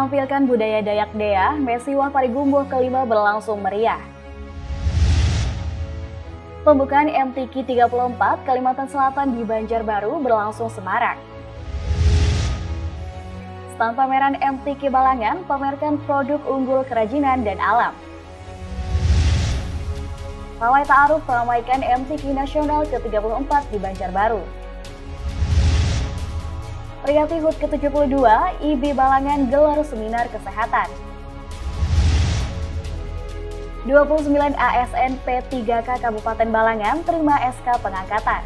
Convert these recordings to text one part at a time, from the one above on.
menampilkan budaya Dayak Dea, Mesiwah Parigumbuh kelima berlangsung meriah. Pembukaan MTQ 34 Kalimantan Selatan di Banjarbaru berlangsung semarak. Stand pameran MTQ Balangan pamerkan produk unggul kerajinan dan alam. Pawai Ta'aruf meramaikan MTQ Nasional ke-34 di Banjarbaru. Peringati HUT ke-72, IB Balangan gelar seminar kesehatan. 29 ASN P3K Kabupaten Balangan terima SK pengangkatan.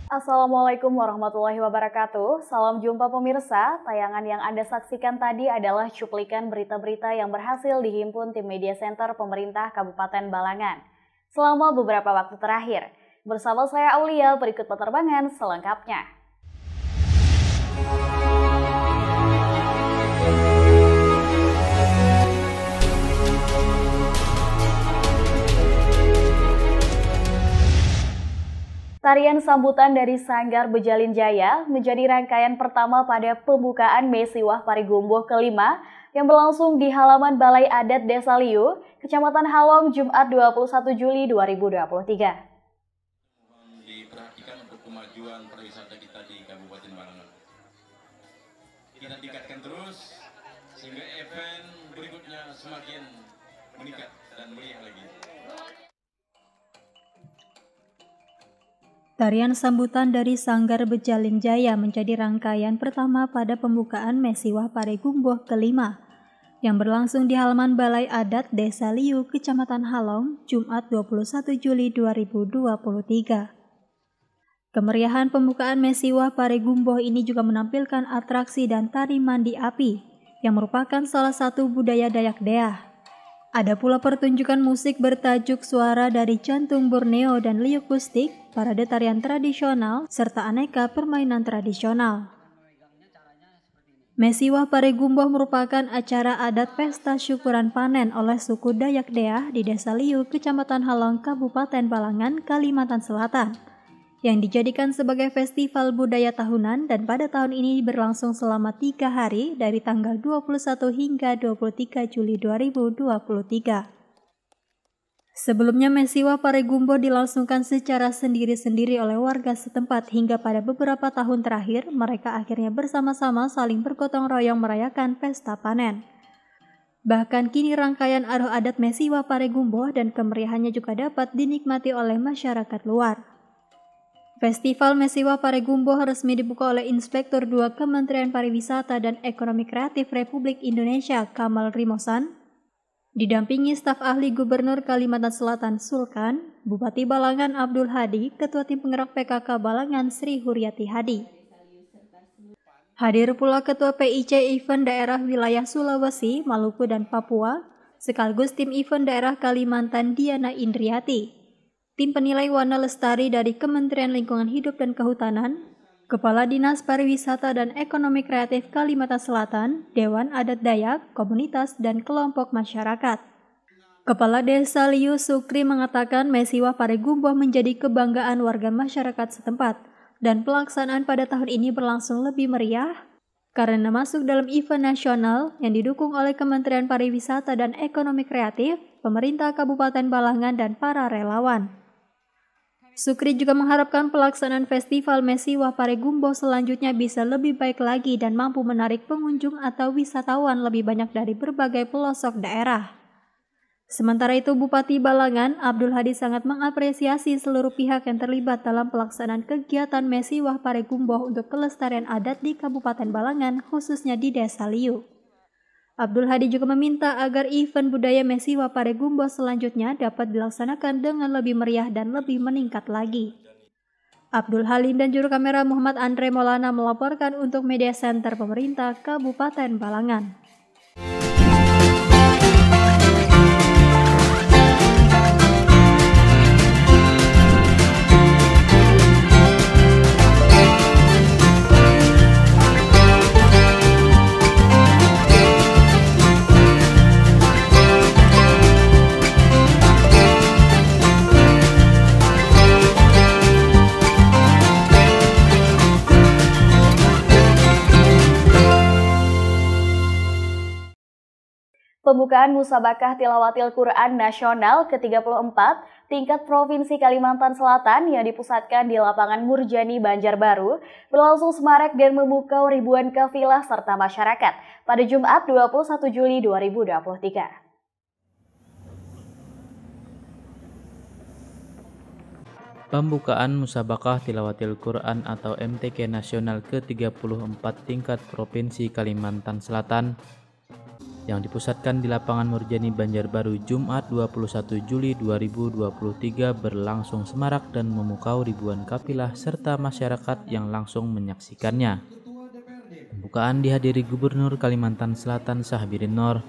Assalamualaikum warahmatullahi wabarakatuh. Salam jumpa pemirsa. Tayangan yang Anda saksikan tadi adalah cuplikan berita-berita yang berhasil dihimpun tim Media Center Pemerintah Kabupaten Balangan selama beberapa waktu terakhir. Bersama saya Aulia, berikut penerbangan selengkapnya. Tarian sambutan dari Sanggar Bejalin Jaya menjadi rangkaian pertama pada pembukaan Mesiwah Parigumbuh kelima yang berlangsung di halaman Balai Adat Desa Liu, Kecamatan Halong, Jumat 21 Juli 2023. Diperhatikan untuk kemajuan pariwisata kita di Kabupaten Balangan. Kita tingkatkan terus sehingga event berikutnya semakin meningkat dan meriah lagi. Tarian sambutan dari Sanggar Bejalin Jaya menjadi rangkaian pertama pada pembukaan Mesiwah Parigumbuh kelima yang berlangsung di halaman Balai Adat Desa Liu, Kecamatan Halong, Jumat 21 Juli 2023. Kemeriahan pembukaan Mesiwah Parigumbuh ini juga menampilkan atraksi dan tari mandi api yang merupakan salah satu budaya Dayak Dea. Ada pula pertunjukan musik bertajuk Suara dari Jantung Borneo dan Liukustik, parade tarian tradisional, serta aneka permainan tradisional. Mesiwah Parigumbuh merupakan acara adat pesta syukuran panen oleh suku Dayak Dea di Desa Liu, Kecamatan Halong, Kabupaten Balangan, Kalimantan Selatan, yang dijadikan sebagai festival budaya tahunan dan pada tahun ini berlangsung selama 3 hari dari tanggal 21 hingga 23 Juli 2023. Sebelumnya Mesiwah Parigumbuh dilangsungkan secara sendiri-sendiri oleh warga setempat hingga pada beberapa tahun terakhir mereka akhirnya bersama-sama saling bergotong royong merayakan pesta panen. Bahkan kini rangkaian aruh adat Mesiwah Parigumbuh dan kemeriahannya juga dapat dinikmati oleh masyarakat luar. Festival Mesiwah Parigumbuh resmi dibuka oleh Inspektur 2 Kementerian Pariwisata dan Ekonomi Kreatif Republik Indonesia Kamal Rimosan, didampingi staf ahli Gubernur Kalimantan Selatan Sulkan, Bupati Balangan Abdul Hadi, Ketua Tim Penggerak PKK Balangan Sri Huryati Hadi. Hadir pula Ketua PIC Event Daerah Wilayah Sulawesi, Maluku, dan Papua, sekaligus Tim Event Daerah Kalimantan Diana Indriati, Tim Penilai Warna Lestari dari Kementerian Lingkungan Hidup dan Kehutanan, Kepala Dinas Pariwisata dan Ekonomi Kreatif Kalimantan Selatan, Dewan Adat Dayak, Komunitas, dan Kelompok Masyarakat. Kepala Desa Liu Sukri mengatakan Mesiwah Parigumbuh menjadi kebanggaan warga masyarakat setempat dan pelaksanaan pada tahun ini berlangsung lebih meriah karena masuk dalam event nasional yang didukung oleh Kementerian Pariwisata dan Ekonomi Kreatif, pemerintah Kabupaten Balangan, dan para relawan. Sukri juga mengharapkan pelaksanaan Festival Mesiwah Parigumbuh selanjutnya bisa lebih baik lagi dan mampu menarik pengunjung atau wisatawan lebih banyak dari berbagai pelosok daerah. Sementara itu, Bupati Balangan Abdul Hadi sangat mengapresiasi seluruh pihak yang terlibat dalam pelaksanaan kegiatan Mesiwah Parigumbuh untuk kelestarian adat di Kabupaten Balangan, khususnya di Desa Liu. Abdul Hadi juga meminta agar event budaya Mesiwah Parigumbuh selanjutnya dapat dilaksanakan dengan lebih meriah dan lebih meningkat lagi. Abdul Halim dan juru kamera Muhammad Andre Maulana melaporkan untuk Media Center Pemerintah Kabupaten Balangan. Pembukaan Musabakah Tilawatil Quran Nasional ke-34 tingkat Provinsi Kalimantan Selatan yang dipusatkan di lapangan Murjani Banjarbaru berlangsung semarak dan memukau ribuan kafilah serta masyarakat pada Jumat 21 Juli 2023. Pembukaan Musabakah Tilawatil Quran atau MTQ Nasional ke-34 tingkat Provinsi Kalimantan Selatan yang dipusatkan di lapangan Murjani Banjarbaru Jumat 21 Juli 2023 berlangsung semarak dan memukau ribuan kafilah serta masyarakat yang langsung menyaksikannya. Pembukaan dihadiri Gubernur Kalimantan Selatan Syahbirin Nor,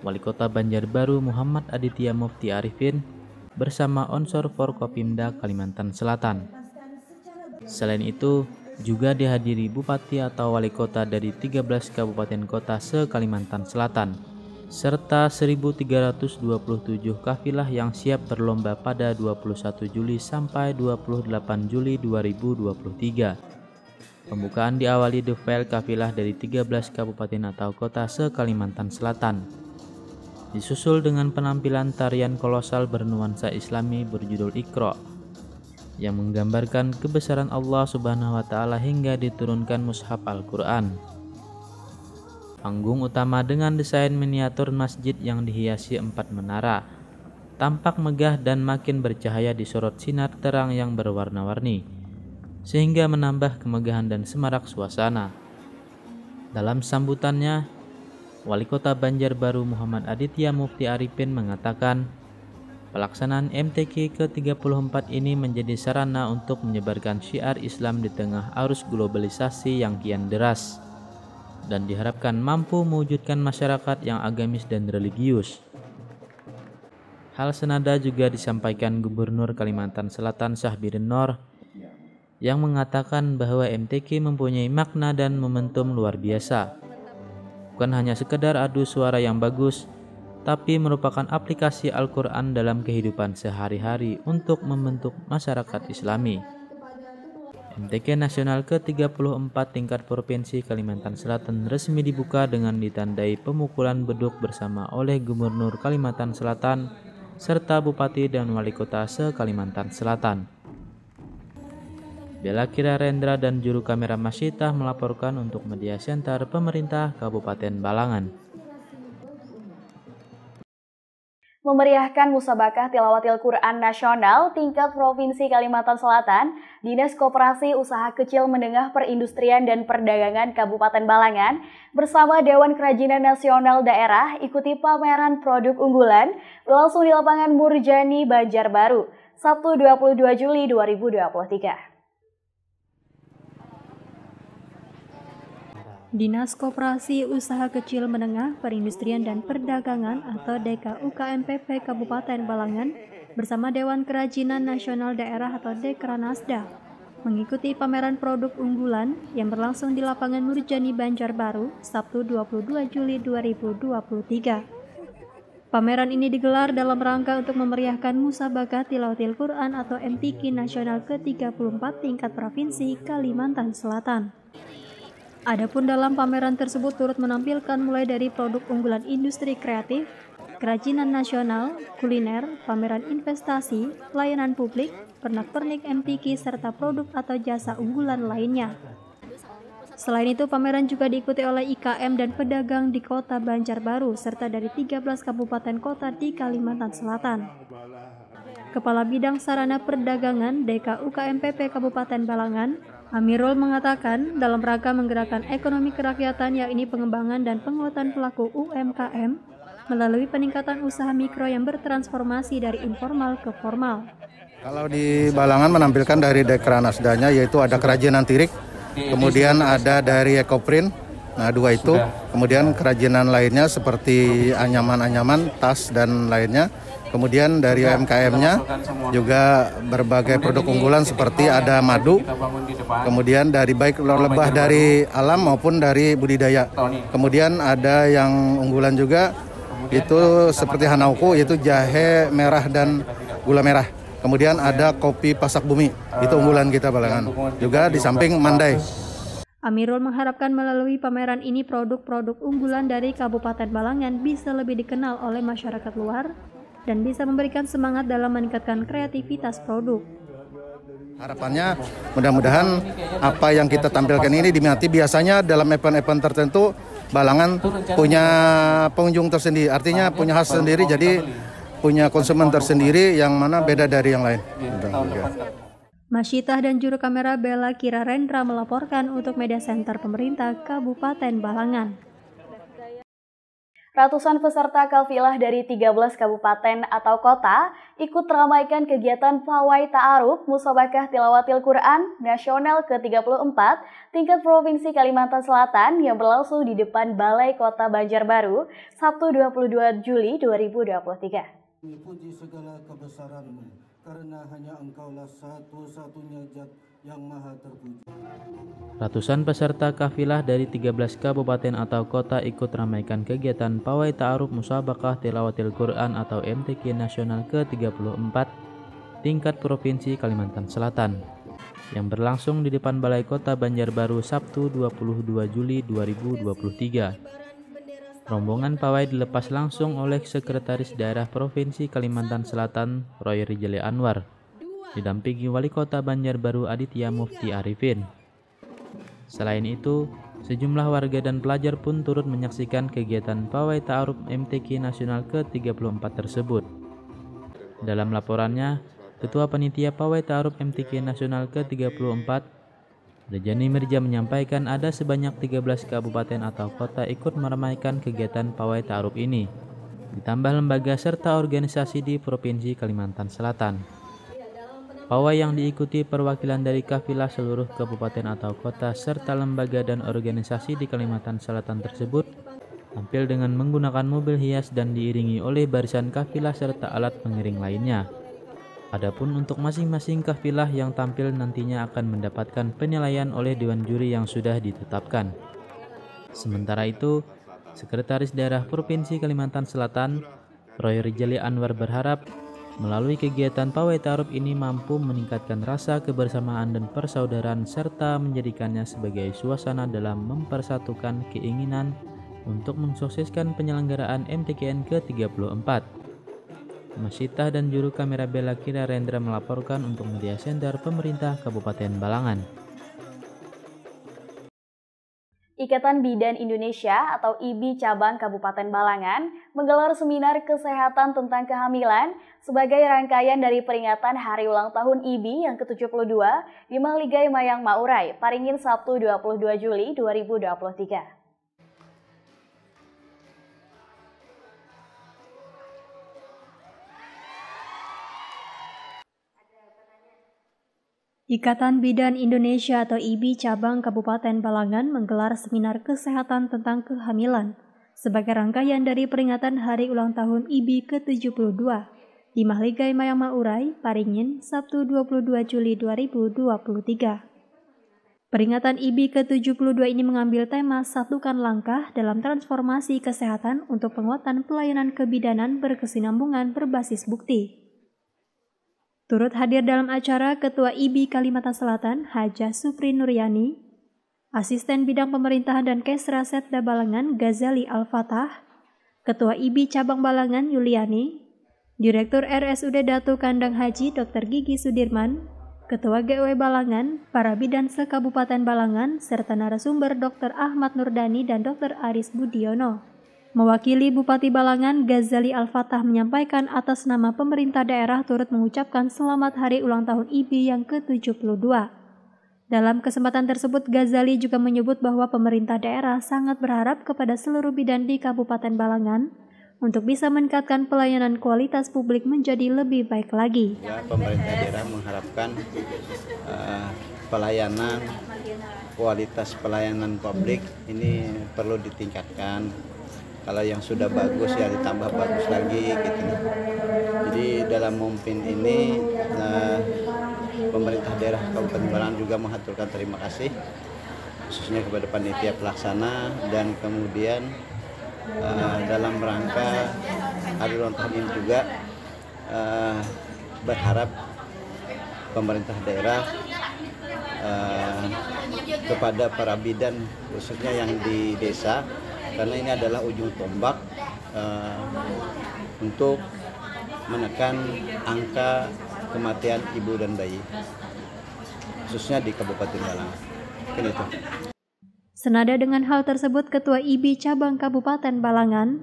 Wali Kota Banjarbaru Muhammad Aditya Mufti Arifin, bersama Onsor Forkopimda Kalimantan Selatan. Selain itu, juga dihadiri Bupati atau Wali Kota dari 13 Kabupaten Kota se-Kalimantan Selatan, serta 1.327 kafilah yang siap berlomba pada 21 Juli sampai 28 Juli 2023. Pembukaan diawali defile kafilah dari 13 kabupaten atau kota se-Kalimantan Selatan. Disusul dengan penampilan tarian kolosal bernuansa Islami berjudul Iqra yang menggambarkan kebesaran Allah Subhanahu wa Ta'ala hingga diturunkan mushaf Al-Quran. Panggung utama dengan desain miniatur masjid yang dihiasi 4 menara tampak megah dan makin bercahaya disorot sinar terang yang berwarna-warni, sehingga menambah kemegahan dan semarak suasana. Dalam sambutannya, Wali Kota Banjarbaru Muhammad Aditya Mufti Arifin mengatakan, pelaksanaan MTQ ke-34 ini menjadi sarana untuk menyebarkan syiar Islam di tengah arus globalisasi yang kian deras dan diharapkan mampu mewujudkan masyarakat yang agamis dan religius. Hal senada juga disampaikan Gubernur Kalimantan Selatan Syahbirin Nor yang mengatakan bahwa MTQ mempunyai makna dan momentum luar biasa. Bukan hanya sekedar adu suara yang bagus, tapi merupakan aplikasi Al-Quran dalam kehidupan sehari-hari untuk membentuk masyarakat Islami. MTQ Nasional ke-34 tingkat Provinsi Kalimantan Selatan resmi dibuka dengan ditandai pemukulan beduk bersama oleh Gubernur Kalimantan Selatan serta Bupati dan Wali Kota se-Kalimantan Selatan. Bella Kira Rendra dan juru kamera Masyitah melaporkan untuk Media Center Pemerintah Kabupaten Balangan. Memeriahkan Musabakah Tilawatil Quran Nasional tingkat Provinsi Kalimantan Selatan, Dinas Koperasi Usaha Kecil Menengah Perindustrian dan Perdagangan Kabupaten Balangan bersama Dewan Kerajinan Nasional Daerah ikuti pameran produk unggulan berlangsung di lapangan Murjani Banjarbaru, Sabtu 22 Juli 2023. Dinas Koperasi Usaha Kecil Menengah Perindustrian dan Perdagangan atau DKUKMPP Kabupaten Balangan bersama Dewan Kerajinan Nasional Daerah atau Dekranasda mengikuti pameran produk unggulan yang berlangsung di lapangan Murjani Banjarbaru Sabtu 22 Juli 2023. Pameran ini digelar dalam rangka untuk memeriahkan Musabakah Tilawatil Quran atau MTQ Nasional ke-34 tingkat Provinsi Kalimantan Selatan. Adapun dalam pameran tersebut turut menampilkan mulai dari produk unggulan industri kreatif, kerajinan nasional, kuliner, pameran investasi, layanan publik, pernak-pernik MTQ serta produk atau jasa unggulan lainnya. Selain itu, pameran juga diikuti oleh IKM dan pedagang di Kota Banjarbaru serta dari 13 kabupaten kota di Kalimantan Selatan. Kepala Bidang Sarana Perdagangan DKUKMPP Kabupaten Balangan, Amirul mengatakan dalam rangka menggerakkan ekonomi kerakyatan yakni pengembangan dan penguatan pelaku UMKM melalui peningkatan usaha mikro yang bertransformasi dari informal ke formal. Kalau di Balangan menampilkan dari Dekranasdanya yaitu ada kerajinan tirik, kemudian ada dari Ekoprint, nah 2 itu, kemudian kerajinan lainnya seperti anyaman-anyaman, tas dan lainnya. Kemudian dari UMKM-nya juga berbagai produk unggulan seperti ada madu, kemudian dari baik lebah dari alam maupun dari budidaya. Kemudian ada yang unggulan juga itu seperti hanauku, yaitu jahe merah dan gula merah. Kemudian ada kopi pasak bumi, itu unggulan kita Balangan. Juga di samping mandai. Amirul mengharapkan melalui pameran ini produk-produk unggulan dari Kabupaten Balangan bisa lebih dikenal oleh masyarakat luar dan bisa memberikan semangat dalam meningkatkan kreativitas produk. Harapannya mudah-mudahan apa yang kita tampilkan ini diminati. Biasanya dalam event-event tertentu Balangan punya pengunjung tersendiri, artinya punya khas sendiri, jadi punya konsumen tersendiri yang mana beda dari yang lain. Masyitah dan juru kamera Bella Kirarendra melaporkan untuk Media Center Pemerintah Kabupaten Balangan. Ratusan peserta kafilah dari 13 kabupaten atau kota ikut meramaikan kegiatan Pawai Ta'aruf Musabaqah Tilawatil Quran Nasional ke-34 tingkat Provinsi Kalimantan Selatan yang berlangsung di depan Balai Kota Banjarbaru Sabtu 22 Juli 2023. Puji segala kebesaran-Mu, karena hanya Engkaulah satu-satunya Zat yang maha terpuji. Ratusan peserta kafilah dari 13 kabupaten atau kota ikut ramaikan kegiatan Pawai Ta'aruf Musabaqah Tilawatil Quran atau MTQ Nasional ke-34 tingkat Provinsi Kalimantan Selatan yang berlangsung di depan Balai Kota Banjarbaru Sabtu 22 Juli 2023. Rombongan pawai dilepas langsung oleh Sekretaris Daerah Provinsi Kalimantan Selatan Roy Rijali Anwar, didampingi Wali Kota Banjarbaru Aditya Mufti Arifin. Selain itu, sejumlah warga dan pelajar pun turut menyaksikan kegiatan Pawai Ta'aruf MTQ Nasional ke-34 tersebut. Dalam laporannya, Ketua Panitia Pawai Ta'aruf MTQ Nasional ke-34 Rejani Mirja menyampaikan ada sebanyak 13 kabupaten atau kota ikut meramaikan kegiatan Pawai Ta'aruf ini, ditambah lembaga serta organisasi di Provinsi Kalimantan Selatan. Pawai yang diikuti perwakilan dari kafilah seluruh kabupaten atau kota serta lembaga dan organisasi di Kalimantan Selatan tersebut tampil dengan menggunakan mobil hias dan diiringi oleh barisan kafilah serta alat pengiring lainnya. Adapun untuk masing-masing kafilah yang tampil nantinya akan mendapatkan penilaian oleh Dewan Juri yang sudah ditetapkan. Sementara itu, Sekretaris Daerah Provinsi Kalimantan Selatan, Roy Rijali Anwar berharap melalui kegiatan Pawai Ta'aruf ini mampu meningkatkan rasa kebersamaan dan persaudaraan serta menjadikannya sebagai suasana dalam mempersatukan keinginan untuk mensukseskan penyelenggaraan MTQN ke-34. Masyitah dan juru kamera Bella Kirarendra melaporkan untuk Media Center Pemerintah Kabupaten Balangan. Ikatan Bidan Indonesia atau IBI Cabang Kabupaten Balangan menggelar seminar kesehatan tentang kehamilan sebagai rangkaian dari peringatan Hari Ulang Tahun IBI yang ke-72 di Mahligai Mayang Maurai, Paringin Sabtu 22 Juli 2023. Ikatan Bidan Indonesia atau IBI Cabang Kabupaten Balangan menggelar seminar kesehatan tentang kehamilan sebagai rangkaian dari peringatan Hari Ulang Tahun IBI ke-72 di Mahligai Mayang Maurai, Paringin, Sabtu 22 Juli 2023. Peringatan IBI ke-72 ini mengambil tema Satukan Langkah dalam Transformasi Kesehatan untuk Penguatan Pelayanan Kebidanan Berkesinambungan Berbasis Bukti. Turut hadir dalam acara Ketua IBI Kalimantan Selatan, Hajah Supri Nuryani, Asisten Bidang Pemerintahan dan Kesra Setda Balangan, Ghazali Al-Fatah, Ketua IBI Cabang Balangan, Yuliani, Direktur RSUD Datu Kandang Haji, Dr. Gigi Sudirman, Ketua GW Balangan, para bidan se-Kabupaten Balangan, serta narasumber Dr. Ahmad Nurdani dan Dr. Aris Budiono. Mewakili Bupati Balangan, Ghazali Al-Fatah menyampaikan atas nama pemerintah daerah turut mengucapkan selamat Hari Ulang Tahun IBI yang ke-72. Dalam kesempatan tersebut, Ghazali juga menyebut bahwa pemerintah daerah sangat berharap kepada seluruh bidan di Kabupaten Balangan untuk bisa meningkatkan pelayanan kualitas publik menjadi lebih baik lagi. Ya, pemerintah daerah mengharapkan pelayanan, kualitas pelayanan publik ini perlu ditingkatkan. Kalau yang sudah bagus ya ditambah bagus lagi gitu. Jadi dalam memimpin ini pemerintah daerah Kabupaten Balangan juga mengaturkan terima kasih khususnya kepada panitia pelaksana dan kemudian dalam rangka Hari Ulang Tahun ini juga berharap pemerintah daerah kepada para bidan khususnya yang di desa, karena ini adalah ujung tombak untuk menekan angka kematian ibu dan bayi, khususnya di Kabupaten Balangan. Mungkin itu. Senada dengan hal tersebut, Ketua IBI Cabang Kabupaten Balangan,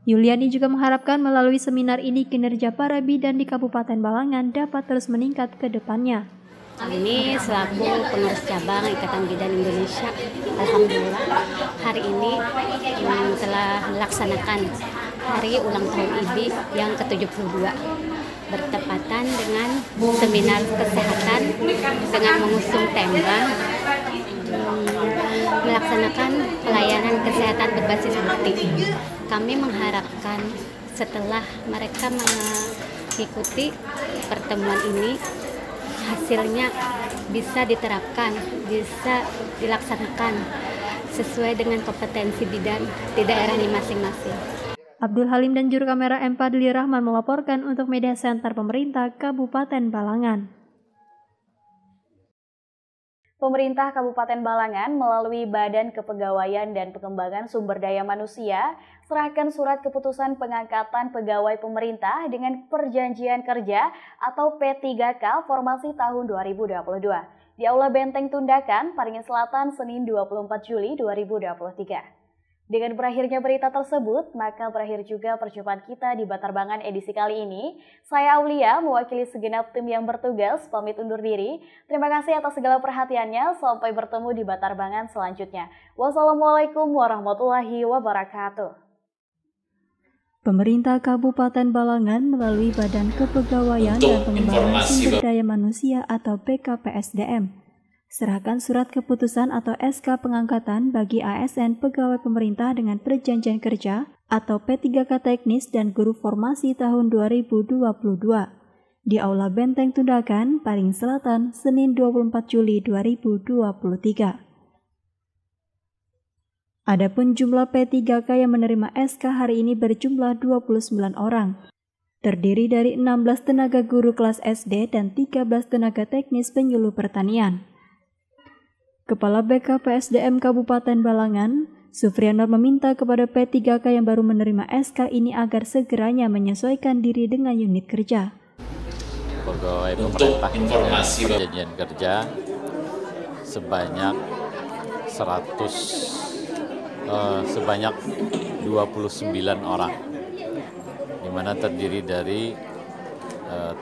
Yuliani juga mengharapkan melalui seminar ini kinerja para bidan di Kabupaten Balangan dapat terus meningkat ke depannya. Ini selaku pengurus cabang Ikatan Bidan Indonesia, alhamdulillah hari ini telah melaksanakan hari ulang tahun IBI yang ke-72 bertepatan dengan seminar kesehatan dengan mengusung tema melaksanakan pelayanan kesehatan berbasis bukti. Kami mengharapkan setelah mereka mengikuti pertemuan ini, hasilnya bisa diterapkan, bisa dilaksanakan sesuai dengan kompetensi bidan di daerahnya masing-masing. Abdul Halim dan juru kamera M. Fadli Rahman melaporkan untuk Media Center Pemerintah Kabupaten Balangan. Pemerintah Kabupaten Balangan melalui Badan Kepegawaian dan Pengembangan Sumber Daya Manusia serahkan surat keputusan pengangkatan pegawai pemerintah dengan perjanjian kerja atau P3K formasi tahun 2022 di Aula Benteng Tundakan, Paringin Selatan, Senin 24 Juli 2023. Dengan berakhirnya berita tersebut, maka berakhir juga perjumpaan kita di Batarbangan edisi kali ini. Saya Aulia, mewakili segenap tim yang bertugas, pamit undur diri. Terima kasih atas segala perhatiannya, sampai bertemu di Batarbangan selanjutnya. Wassalamualaikum warahmatullahi wabarakatuh. Pemerintah Kabupaten Balangan melalui Badan Kepegawaian dan Pengembangan Sumber Daya Manusia atau BKPSDM serahkan surat keputusan atau SK pengangkatan bagi ASN pegawai pemerintah dengan perjanjian kerja atau P3K teknis dan guru formasi tahun 2022 di Aula Benteng Tundakan, Paringin Selatan, Senin 24 Juli 2023. Adapun jumlah P3K yang menerima SK hari ini berjumlah 29 orang. Terdiri dari 16 tenaga guru kelas SD dan 13 tenaga teknis penyuluh pertanian. Kepala BKPSDM Kabupaten Balangan, Sufrianor meminta kepada P3K yang baru menerima SK ini agar segeranya menyesuaikan diri dengan unit kerja. Pegawai pemerintah informasi perjanjian kerja sebanyak 29 orang, di mana terdiri dari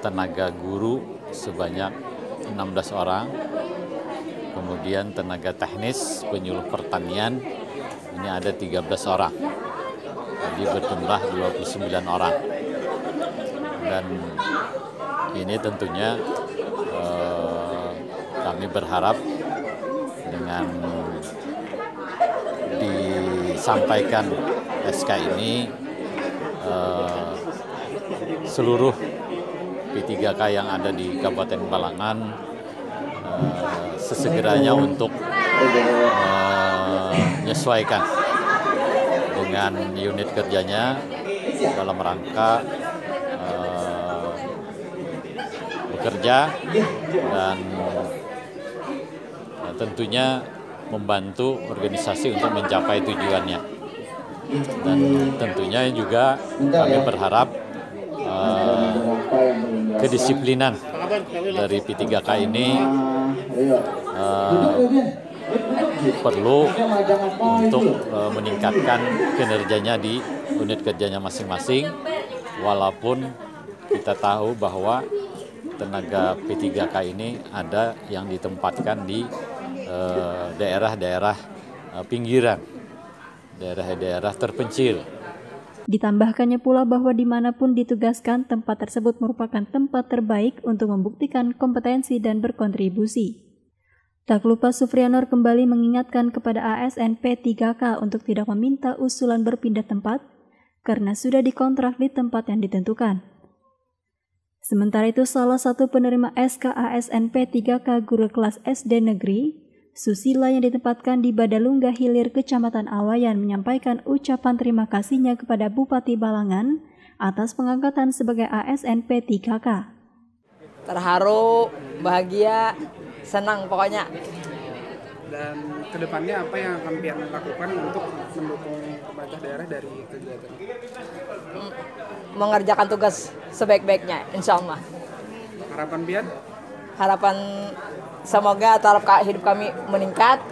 tenaga guru sebanyak 16 orang, kemudian tenaga teknis penyuluh pertanian ini ada 13 orang, jadi berjumlah 29 orang. Dan ini tentunya kami berharap dengan disampaikan SK ini seluruh P3K yang ada di Kabupaten Balangan sesegeranya untuk menyesuaikan dengan unit kerjanya dalam rangka bekerja dan tentunya membantu organisasi untuk mencapai tujuannya. Dan tentunya juga kami berharap kedisiplinan dari P3K ini perlu untuk meningkatkan kinerjanya di unit kerjanya masing-masing, walaupun kita tahu bahwa tenaga P3K ini ada yang ditempatkan di daerah-daerah pinggiran, daerah-daerah terpencil. Ditambahkannya pula bahwa dimanapun ditugaskan, tempat tersebut merupakan tempat terbaik untuk membuktikan kompetensi dan berkontribusi. Tak lupa Sufrianor kembali mengingatkan kepada ASN P3K untuk tidak meminta usulan berpindah tempat karena sudah dikontrak di tempat yang ditentukan. Sementara itu, salah satu penerima SK ASN P3K guru kelas SD negeri, Susila yang ditempatkan di Badalungga Hilir, Kecamatan Awayan, menyampaikan ucapan terima kasihnya kepada Bupati Balangan atas pengangkatan sebagai ASN P3K. Terharu, bahagia, senang pokoknya. Dan kedepannya apa yang akan Pian lakukan untuk mendukung pemerintah daerah dari kegiatan? Mengerjakan tugas sebaik-baiknya, insya Allah. Harapan Pian? Harapan semoga taraf hidup kami meningkat.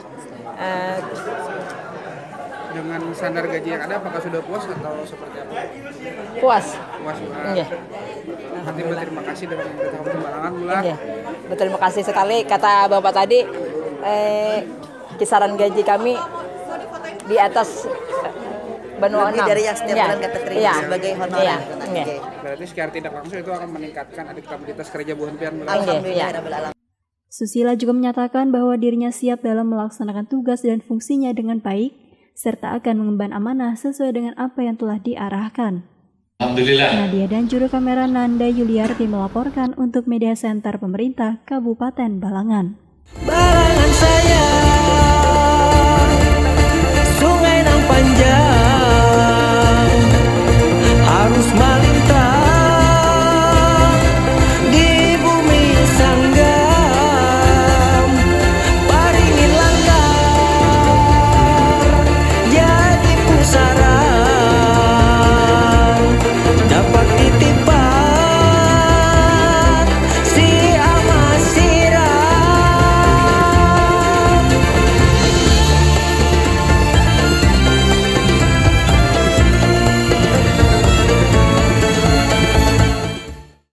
Dengan standar gaji yang ada, apakah sudah puas atau seperti apa? Puas. Puas. Iya. Terima kasih dengan pemerintah Kabupaten Balangan. Iya. Terima kasih sekali kata Bapak tadi. Kisaran gaji kami di atas benua 6. Dari yang setiap bulan kita terima sebagai honorer. Berarti secara tidak langsung itu akan meningkatkan elektabilitas kerja Buhan Pian. Alhamdulillah. Susila juga menyatakan bahwa dirinya siap dalam melaksanakan tugas dan fungsinya dengan baik, serta akan mengemban amanah sesuai dengan apa yang telah diarahkan. Alhamdulillah. Nadia dan juru kamera Nanda Yuliarti melaporkan untuk Media Center Pemerintah Kabupaten Balangan. Balangan saya.